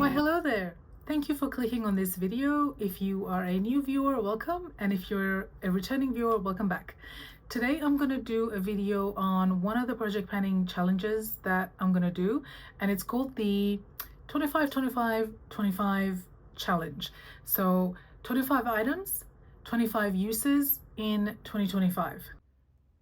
Why, hello there. Thank you for clicking on this video. If you are a new viewer, welcome. And if you're a returning viewer, welcome back. Today, I'm going to do a video on one of the project planning challenges that I'm going to do. And it's called the 25-25-25 challenge. So 25 items, 25 uses in 2025.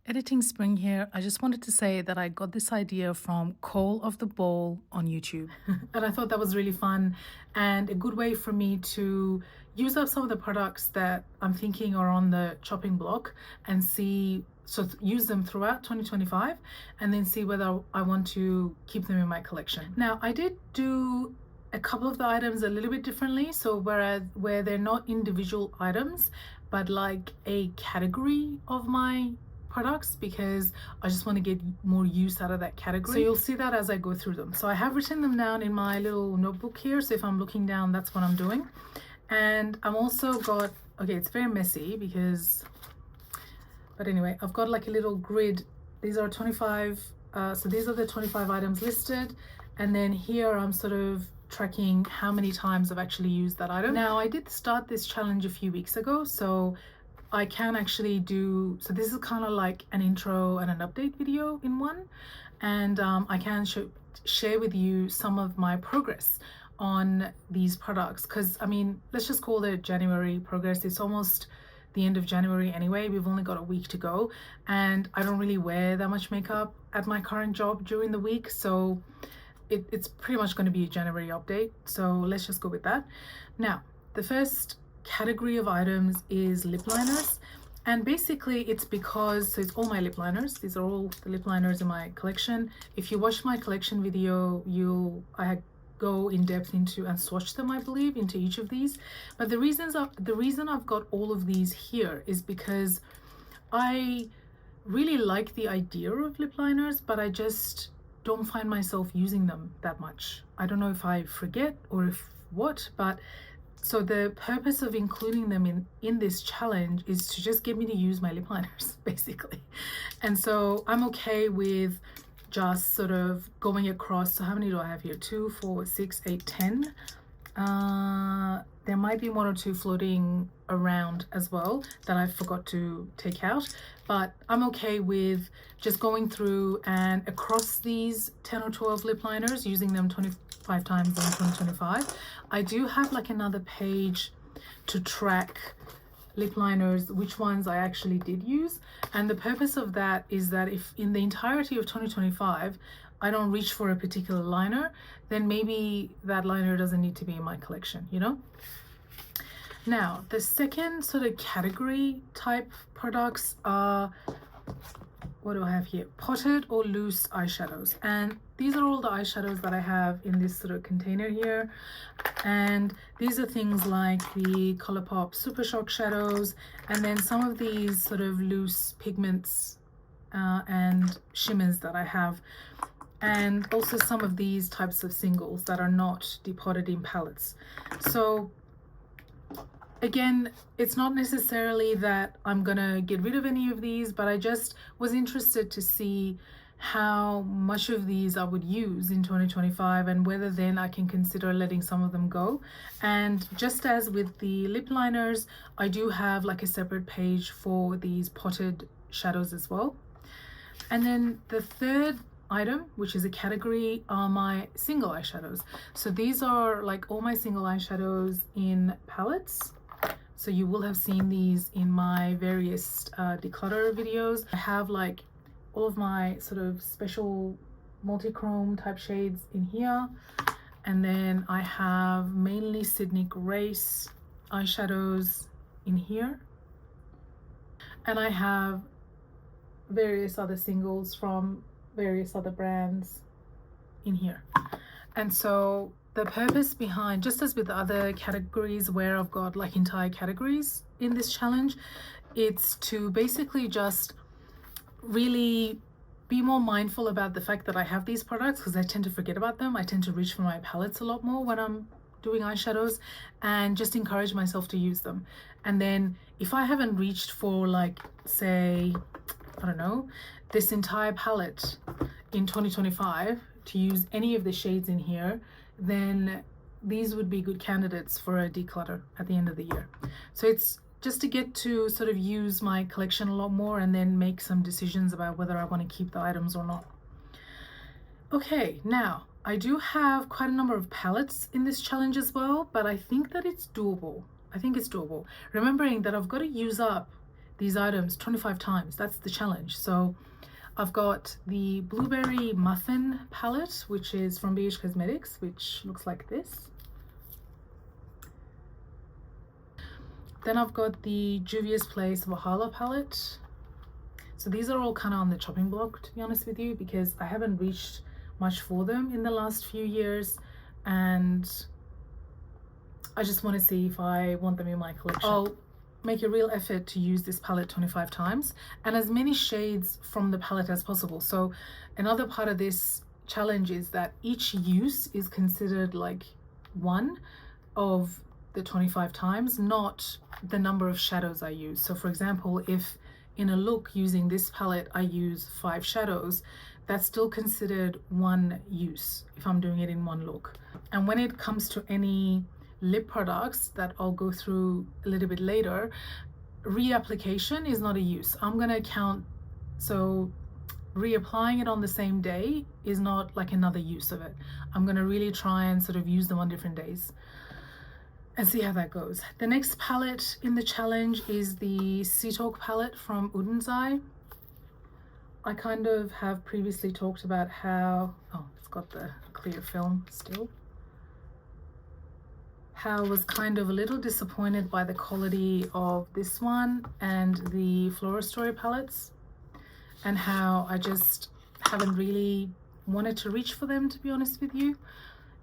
Editing Spring here. I just wanted to say that I got this idea from Call of the Ball on YouTube. And I thought that was really fun and a good way for me to use up some of the products that I'm thinking are on the chopping block and use them throughout 2025 and then see whether I want to keep them in my collection. Now, I did do a couple of the items a little bit differently. So where they're not individual items, but like a category of my products, because I just want to get more use out of that category. So you'll see that as I go through them. So I have written them down in my little notebook here. So if I'm looking down, that's what I'm doing. And I'm also got, okay, it's very messy but anyway, I've got like a little grid. These are 25. So these are the 25 items listed. And then here I'm sort of tracking how many times I've actually used that item. Now, I did start this challenge a few weeks ago, so I can actually do, so this is kind of like an intro and an update video in one, and I can share with you some of my progress on these products, because I mean, let's just call it January progress. It's almost the end of January anyway. We've only got a week to go, and I don't really wear that much makeup at my current job during the week, so it's pretty much going to be a January update. So let's just go with that. Now, the first category of items is lip liners, and basically it's because, so it's all my lip liners. These are all the lip liners in my collection. If you watch my collection video, I go in depth into and swatch them, I believe, into each of these. But the reason I've got all of these here is because I really like the idea of lip liners, but I just don't find myself using them that much. I don't know if I forget or if what, but so the purpose of including them in this challenge is to just get me to use my lip liners, basically. And so I'm okay with just sort of going across. So how many do I have here? 2, 4, 6, 8, 10. There might be 1 or 2 floating around as well that I forgot to take out, but I'm okay with just going through and across these 10 or 12 lip liners, using them 25 times in 2025. I do have like another page to track lip liners, which ones I actually did use. And the purpose of that is that if in the entirety of 2025 I don't reach for a particular liner, then maybe that liner doesn't need to be in my collection, you know? Now, the second sort of category type products are, what do I have here? Potted or loose eyeshadows. And these are all the eyeshadows that I have in this sort of container here. And these are things like the Colourpop Super Shock shadows, and then some of these sort of loose pigments and shimmers that I have. And also some of these types of singles that are not depotted in palettes. So again, it's not necessarily that I'm gonna get rid of any of these, but I just was interested to see how much of these I would use in 2025 and whether then I can consider letting some of them go. And just as with the lip liners, I do have like a separate page for these potted shadows as well. And then the third item, which is a category, are my single eyeshadows. So these are like all my single eyeshadows in palettes. So you will have seen these in my various declutter videos. I have like all of my sort of special multi-chrome type shades in here. And then I have mainly Sydney Grace eyeshadows in here. And I have various other singles from various other brands in here. And so the purpose behind, just as with the other categories where I've got like entire categories in this challenge, it's to basically just really be more mindful about the fact that I have these products, because I tend to forget about them. I tend to reach for my palettes a lot more when I'm doing eyeshadows, and just encourage myself to use them. And then if I haven't reached for, like, say, I don't know, this entire palette in 2025 to use any of the shades in here, then these would be good candidates for a declutter at the end of the year. So it's just to get to sort of use my collection a lot more and then make some decisions about whether I want to keep the items or not. Okay, now I do have quite a number of palettes in this challenge as well, but I think that it's doable. I think it's doable. Remembering that I've got to use up these items 25 times. That's the challenge. So I've got the Blueberry Muffin palette, which is from BH Cosmetics, which looks like this. Then I've got the Juvia's Place Valhalla palette. So these are all kind of on the chopping block, to be honest with you, because I haven't reached much for them in the last few years, and I just want to see if I want them in my collection. I'll make a real effort to use this palette 25 times and as many shades from the palette as possible. So another part of this challenge is that each use is considered like one of the 25 times, not the number of shadows I use. So for example, if in a look using this palette I use 5 shadows, that's still considered one use if I'm doing it in one look. And when it comes to any lip products that I'll go through a little bit later, reapplication is not a use. I'm gonna count, so reapplying it on the same day is not like another use of it. I'm gonna really try and sort of use them on different days and see how that goes. The next palette in the challenge is the Sea Talk palette from Uden's. I kind of have previously talked about how, oh, it's got the clear film still, how I was kind of a little disappointed by the quality of this one and the Flora Story palettes, and how I just haven't really wanted to reach for them, to be honest with you.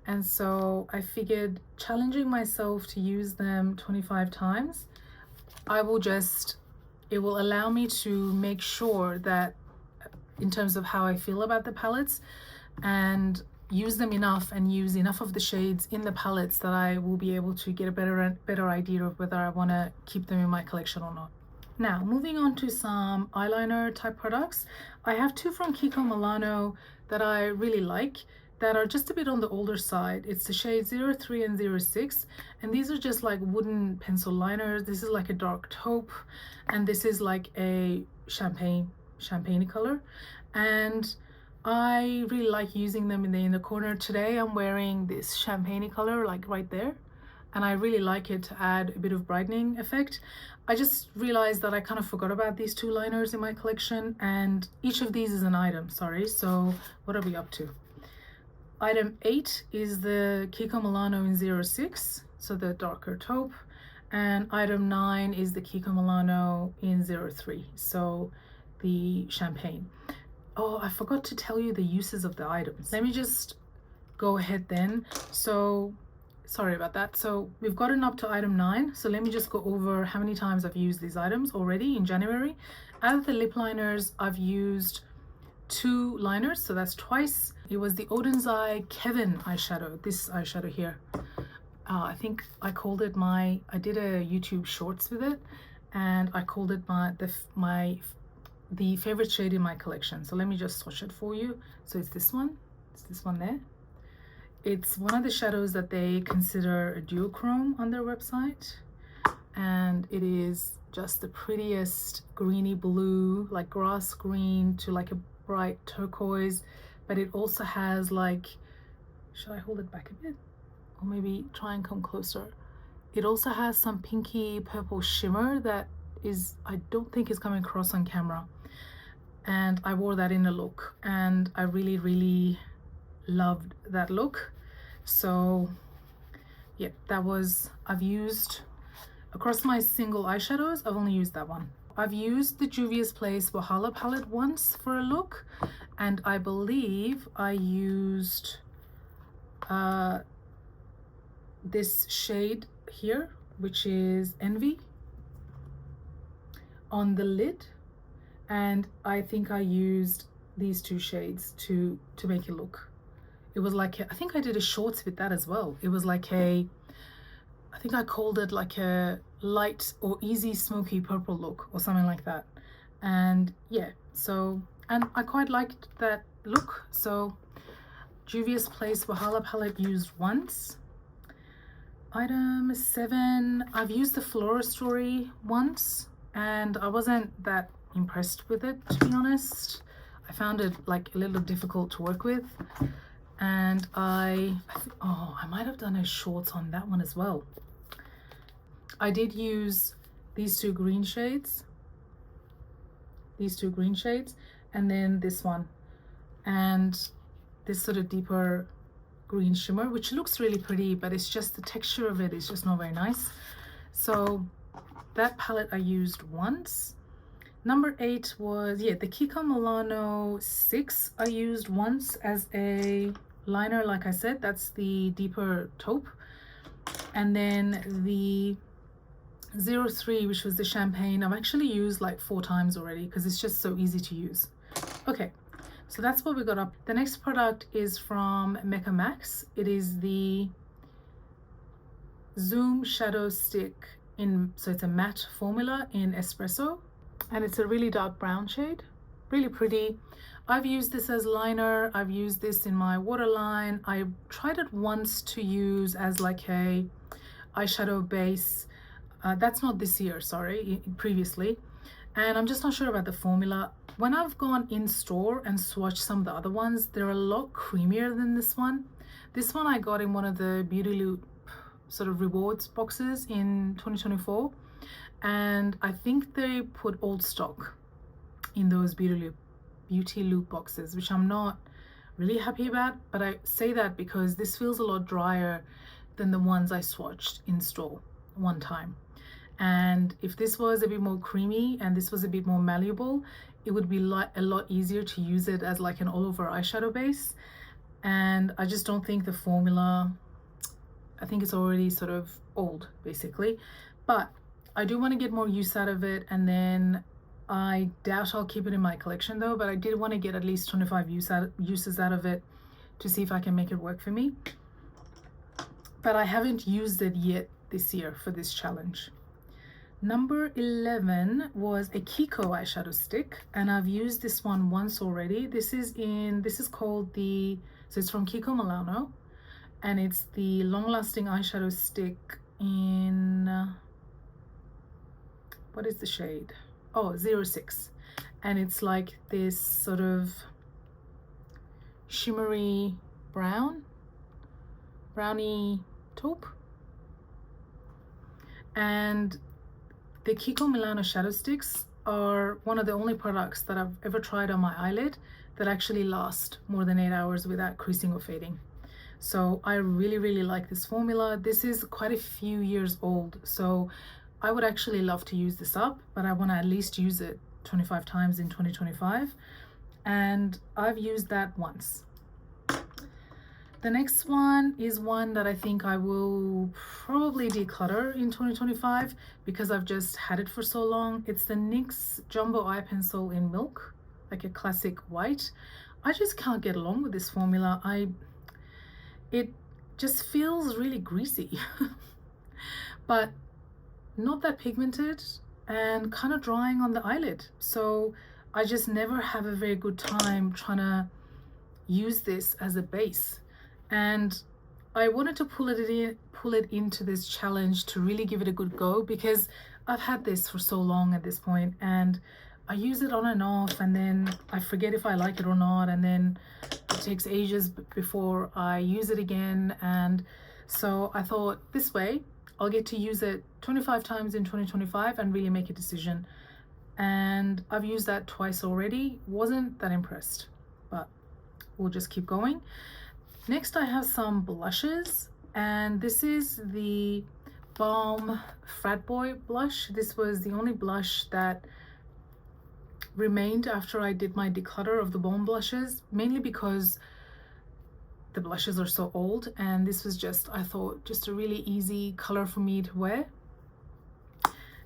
And so I figured challenging myself to use them 25 times, it will allow me to make sure that in terms of how I feel about the palettes, and use them enough and use enough of the shades in the palettes that I will be able to get a better idea of whether I want to keep them in my collection or not. Now, moving on to some eyeliner type products. I have 2 from Kiko Milano that I really like that are just a bit on the older side. It's the shade 03 and 06, and these are just like wooden pencil liners. This is like a dark taupe, and this is like a champagne color, and I really like using them in the corner. Today I'm wearing this champagne color like right there, and I really like it to add a bit of brightening effect. I just realized that I kind of forgot about these 2 liners in my collection, and each of these is an item, sorry. So what are we up to? Item 8 is the Kiko Milano in 06, so the darker taupe, and item 9 is the Kiko Milano in 03, so the champagne. Oh, I forgot to tell you the uses of the items. Let me just go ahead then. So sorry about that. So we've gotten up to item 9. So let me just go over how many times I've used these items already in January. Out of the lip liners, I've used 2 liners, so that's twice. It was the Oden's Eye Kevin eyeshadow, this eyeshadow here. I think I called it I did a YouTube shorts with it, and I called it the favorite shade in my collection. So let me just swatch it for you. So it's this one there. It's one of the shadows that they consider a duochrome on their website, and it is just the prettiest greeny blue, like grass green to like a bright turquoise, but it also has like, should I hold it back a bit or maybe try and come closer? It also has some pinky purple shimmer that I don't think is coming across on camera, and I wore that in a look and I really loved that look. So yeah, I've used across my single eyeshadows, I've only used that one. I've used the Juvia's Place Valhalla palette once for a look, and I believe I used this shade here, which is Envy, on the lid, and I think I used these 2 shades to make it look. It was like I think I did a shorts with that as well. It was like I think I called it like a light or easy smoky purple look or something like that. And yeah, so, and I quite liked that look. So Juvia's Place Valhalla palette used once, Item 7, I've used the Flora Story once and I wasn't that impressed with it, to be honest. I found it like a little difficult to work with, and I might have done a shorts on that one as well. I did use these two green shades, and then this one and this sort of deeper green shimmer, which looks really pretty, but it's just the texture of it is just not very nice. So that palette I used once. Number 8 was, yeah, the Kiko Milano 6 I used once as a liner. Like I said, that's the deeper taupe. And then the 03, which was the champagne, I've actually used like 4 times already because it's just so easy to use. Okay, so that's what we got up. The next product is from Mecca Max. It is the Zoom Shadow Stick so it's a matte formula in espresso, and it's a really dark brown shade, really pretty. I've used this as liner. I've used this in my waterline. I tried it once to use as like a eyeshadow base. That's not this year, sorry, previously. And I'm just not sure about the formula. When I've gone in store and swatched some of the other ones, they're a lot creamier than this one. This one I got in one of the Beauty Loop sort of rewards boxes in 2024, and I think they put old stock in those Beauty Loop boxes, which I'm not really happy about. But I say that because this feels a lot drier than the ones I swatched in store one time. And if this was a bit more creamy and this was a bit more malleable, it would be a lot easier to use it as like an all-over eyeshadow base. And I just don't think the formula, I think it's already sort of old basically, but I do want to get more use out of it. And then I doubt I'll keep it in my collection though, but I did want to get at least 25 uses out of it to see if I can make it work for me. But I haven't used it yet this year for this challenge. Number 11 was a Kiko eyeshadow stick, and I've used this one once already. This is called so it's from Kiko Milano, and it's the long-lasting eyeshadow stick in what is the shade? Oh, 06. And it's like this sort of shimmery brownie taupe. And the Kiko Milano shadow sticks are one of the only products that I've ever tried on my eyelid that actually last more than 8 hours without creasing or fading. So I really like this formula. This is quite a few years old, so I would actually love to use this up, but I want to at least use it 25 times in 2025, and I've used that once. The next one is one that I think I will probably declutter in 2025 because I've just had it for so long. It's the NYX Jumbo Eye Pencil in Milk, like a classic white. I just can't get along with this formula. It just feels really greasy, but not that pigmented and kind of drying on the eyelid. So I just never have a very good time trying to use this as a base. And I wanted to pull it into this challenge to really give it a good go, because I've had this for so long at this point, and I use it on and off, and then I forget if I like it or not, and then it takes ages before I use it again. And so I thought, this way I'll get to use it 25 times in 2025 and really make a decision. And I've used that twice already. Wasn't that impressed, but we'll just keep going. Next I have some blushes, and this is the Balm Frat Boy blush. This was the only blush that remained after I did my declutter of the Balm blushes, mainly because the blushes are so old, and this was just, I thought, just a really easy color for me to wear.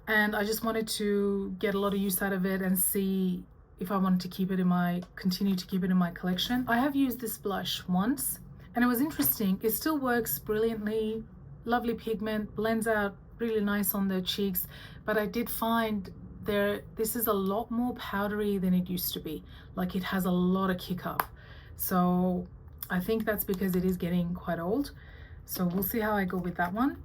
And I just wanted to get a lot of use out of it and see if I wanted to continue to keep it in my collection. I have used this blush once, and it was interesting. It still works brilliantly, lovely pigment, blends out really nice on the cheeks, but I did find this is a lot more powdery than it used to be. Like, it has a lot of kick up. So I think that's because it is getting quite old. So we'll see how I go with that one.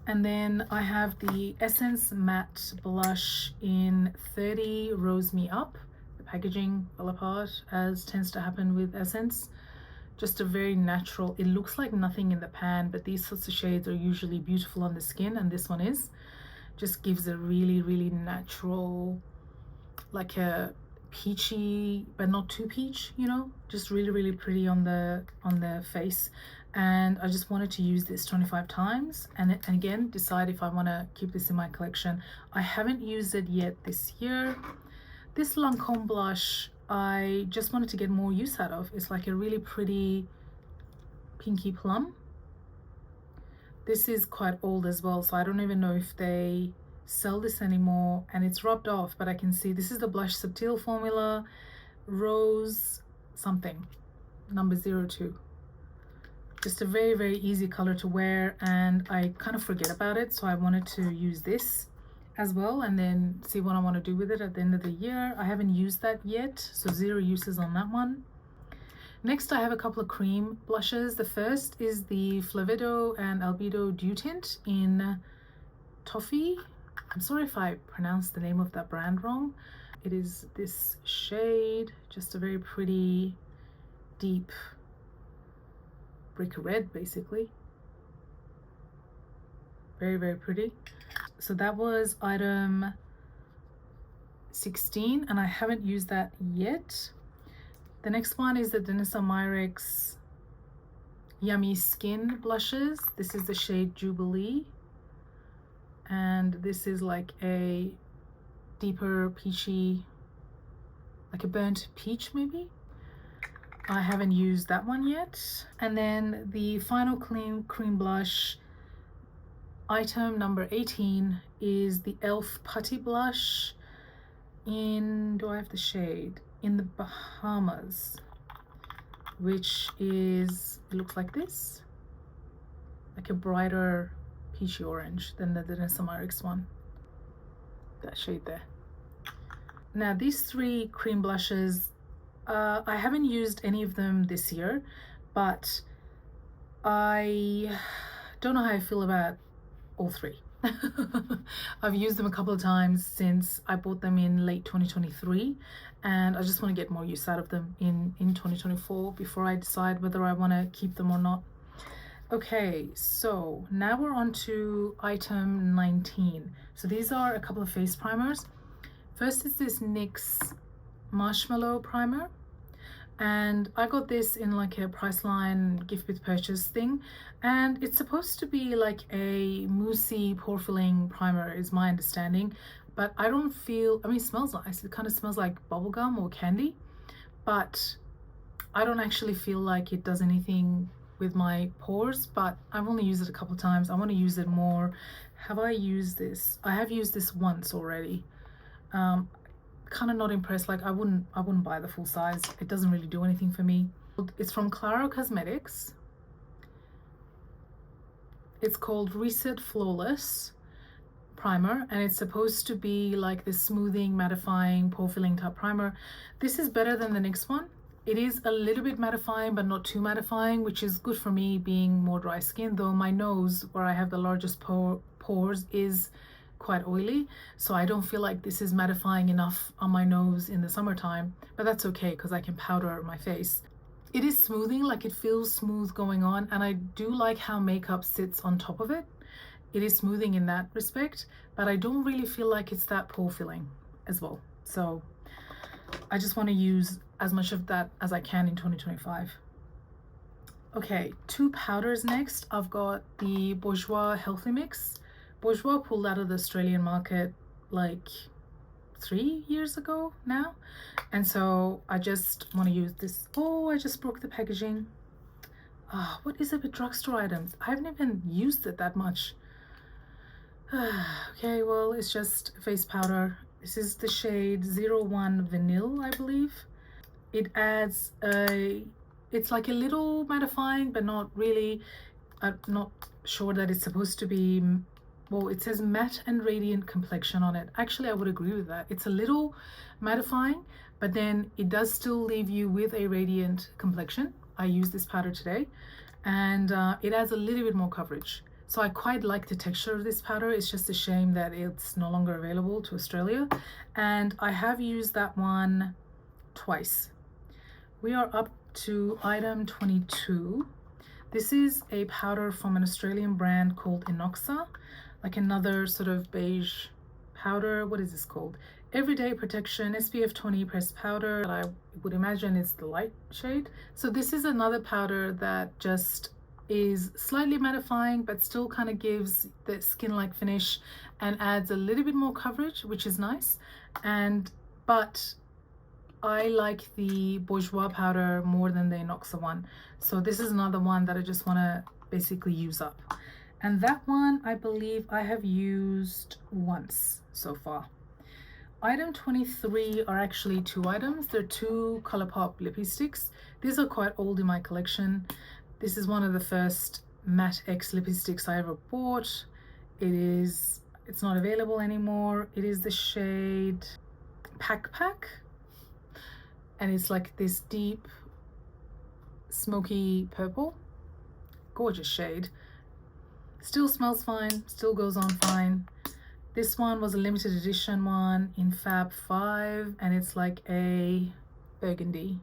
And then I have the Essence Matte Blush in 30 Rose Me Up. The packaging fell apart, as tends to happen with Essence. Just a very natural, it looks like nothing in the pan, but these sorts of shades are usually beautiful on the skin, and this one is. Just gives a really, really natural, like a peachy, but not too peach, you know, just really, really pretty on the face. And I just wanted to use this 25 times and again decide if I want to keep this in my collection. I haven't used it yet this year. This Lancome blush I just wanted to get more use out of. It's like a really pretty pinky plum. This is quite old as well, so I don't even know if they sell this anymore, and it's rubbed off, but I can see this is the Blush Subtil formula, Rose something, number 02. Just a very, very easy color to wear, and I kind of forget about it, so I wanted to use this as well and then see what I want to do with it at the end of the year. I haven't used that yet, so 0 uses on that one. Next, I have a couple of cream blushes. The first is the Flavido and Albedo Dew Tint in Toffee. I'm sorry if I pronounced the name of that brand wrong. It is this shade, just a very pretty, deep brick red, basically. Very, very pretty. So that was item 16, and I haven't used that yet. The next one is the Danessa Myricks Yummy Skin blushes. This is the shade Jubilee, and this is like a deeper peachy, like a burnt peach maybe. I haven't used that one yet. And then the final cream blush, item number 18, is the e.l.f. Putty Blush in, do I have the shade? In the Bahamas, which is, it looks like this, like a brighter peachy orange than the Danessa Myricks one, that shade there. Now these 3 cream blushes, I haven't used any of them this year, but I don't know how I feel about all 3. I've used them a couple of times since I bought them in late 2023, and I just want to get more use out of them in 2024 before I decide whether I want to keep them or not. Okay, so now we're on to item 19. So these are a couple of face primers. First is this NYX Marshmallow Primer, and I got this in like a Priceline gift with purchase thing, and it's supposed to be like a moussey pore filling primer is my understanding, but I don't feel, I mean, it smells nice, it kind of smells like bubblegum or candy, but I don't actually feel like it does anything with my pores. But I've only used it a couple of times. I want to use it more. Have I used this? I have used this once already. Kind of not impressed. Like I wouldn't buy the full size. It doesn't really do anything for me. It's from Claro Cosmetics. It's called Reset Flawless Primer, and it's supposed to be like this smoothing, mattifying, pore filling type primer. This is better than the NYX one. It is a little bit mattifying, but not too mattifying, which is good for me being more dry skin, though my nose, where I have the largest pores, is quite oily, so I don't feel like this is mattifying enough on my nose in the summertime, but that's okay because I can powder my face. It is smoothing, like it feels smooth going on, and I do like how makeup sits on top of it. It is smoothing in that respect, but I don't really feel like it's that pore filling as well. So I just want to use as much of that as I can in 2025. Okay, 2 powders next. I've got the Bourjois Healthy Mix. Bourjois pulled out of the Australian market like 3 years ago now, and so I just want to use this. Oh, I just broke the packaging. What is it with drugstore items? I haven't even used it that much. Okay, well, it's just face powder. This is the shade 01 Vanille, I believe. It adds it's like a little mattifying, but not really. I'm not sure that it's supposed to be, well, it says matte and radiant complexion on it. Actually, I would agree with that. It's a little mattifying, but then it does still leave you with a radiant complexion. I used this powder today, and it adds a little bit more coverage. So I quite like the texture of this powder. It's just a shame that it's no longer available to Australia. And I have used that one twice. We are up to item 22. This is a powder from an Australian brand called Inoxa, like another sort of beige powder. What is this called? Everyday Protection SPF 20 pressed powder. I would imagine it's the light shade. So this is another powder that just is slightly mattifying, but still kind of gives the skin-like finish and adds a little bit more coverage, which is nice. But I like the Bourjois powder more than the Inoxa one. So this is another one that I just want to basically use up. And that one, I believe I have used once so far. Item 23 are actually two items. They're two ColourPop lippy sticks. These are quite old in my collection. This is one of the first Matte X lippy sticks I ever bought. It's not available anymore. It is the shade Pack Pack. And it's like this deep smoky purple. Gorgeous shade. Still smells fine, still goes on fine. This one was a limited edition one in Fab 5, and it's like a burgundy.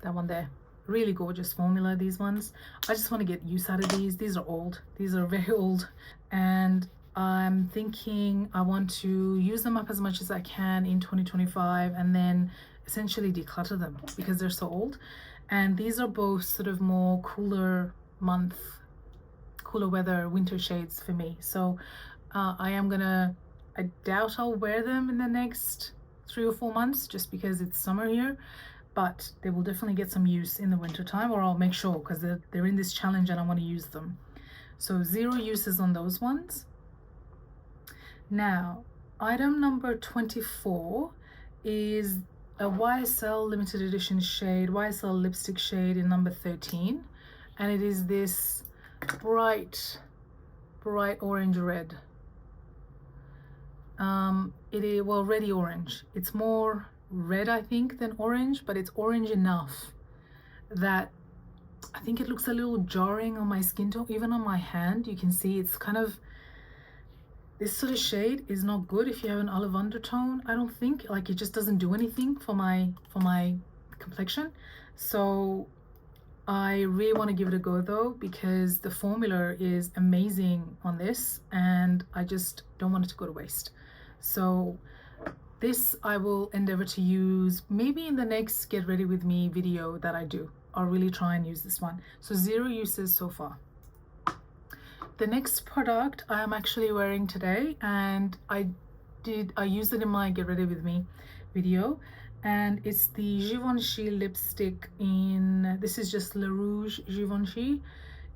That one there. Really gorgeous formula, these ones. I just want to get use out of these. These are old. These are very old. And I'm thinking I want to use them up as much as I can in 2025 and then essentially declutter them because they're so old. And these are both sort of more cooler weather winter shades for me. So I doubt I'll wear them in the next 3 or 4 months just because it's summer here, but they will definitely get some use in the winter time, or I'll make sure because they're in this challenge and I want to use them. So 0 uses on those ones. Now, item number 24 is a YSL limited edition shade, YSL lipstick shade in number 13. And it is this bright orange red. It is, well, reddy orange. It's more red, I think, than orange, but it's orange enough that I think it looks a little jarring on my skin tone. Even on my hand, you can see it's kind of, this sort of shade is not good if you have an olive undertone. I don't think, like, it just doesn't do anything for my complexion. So I really want to give it a go though, because the formula is amazing on this and I just don't want it to go to waste. So this I will endeavor to use maybe in the next Get Ready With Me video that I do. I'll really try and use this one. So 0 uses so far. The next product I am actually wearing today, and I used it in my Get Ready With Me video, and it's the Givenchy lipstick in, this is just Le Rouge Givenchy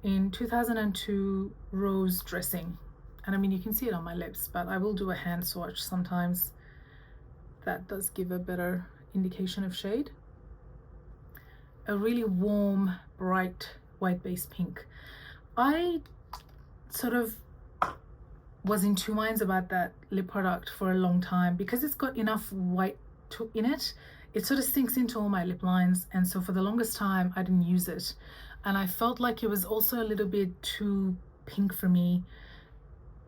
in 2002 Rose Dressing. And I mean, you can see it on my lips, but I will do a hand swatch sometimes. That does give a better indication of shade. A really warm, bright, white base pink. I sort of was in two minds about that lip product for a long time because it's got enough white in it. It sort of sinks into all my lip lines, and so for the longest time I didn't use it, and I felt like it was also a little bit too pink for me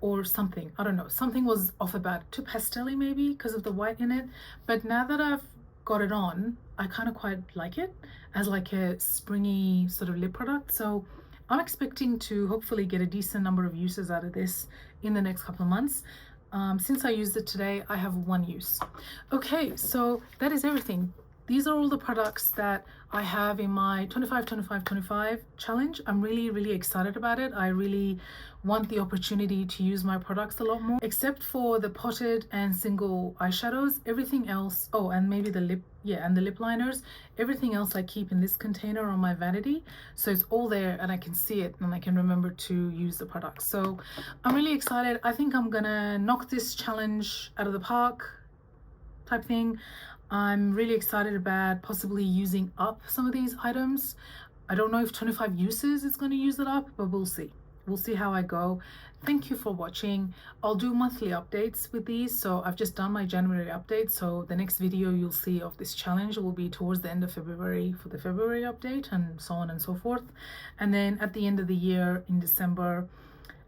or something. I don't know, something was off about it. Too pastel-y maybe because of the white in it. But now that I've got it on, I kind of quite like it as like a springy sort of lip product. So I'm expecting to hopefully get a decent number of uses out of this in the next couple of months. Since I used it today, I have 1 use. Okay, so that is everything. These are all the products that I have in my 25-25-25 challenge. I'm really excited about it. I really want the opportunity to use my products a lot more, except for the potted and single eyeshadows. Everything else, oh, and maybe the lip, yeah, and the lip liners, everything else I keep in this container on my vanity, so it's all there and I can see it and I can remember to use the products. So I'm really excited. I think I'm gonna knock this challenge out of the park type thing. I'm really excited about possibly using up some of these items. I don't know if 25 uses is going to use it up, but we'll see. we'll see how I go. Thank you for watching. I'll do monthly updates with these. So I've just done my January update, so the next video you'll see of this challenge will be towards the end of February for the February update, and so on and so forth. And then at the end of the year in December,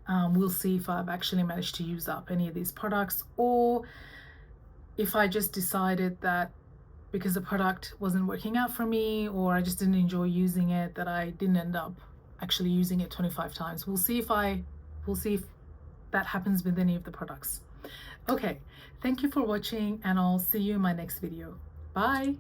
we'll see if I've actually managed to use up any of these products, or if I just decided that because the product wasn't working out for me, or I just didn't enjoy using it, that I didn't end up actually using it 25 times. We'll see if that happens with any of the products. Okay, thank you for watching, and I'll see you in my next video. Bye.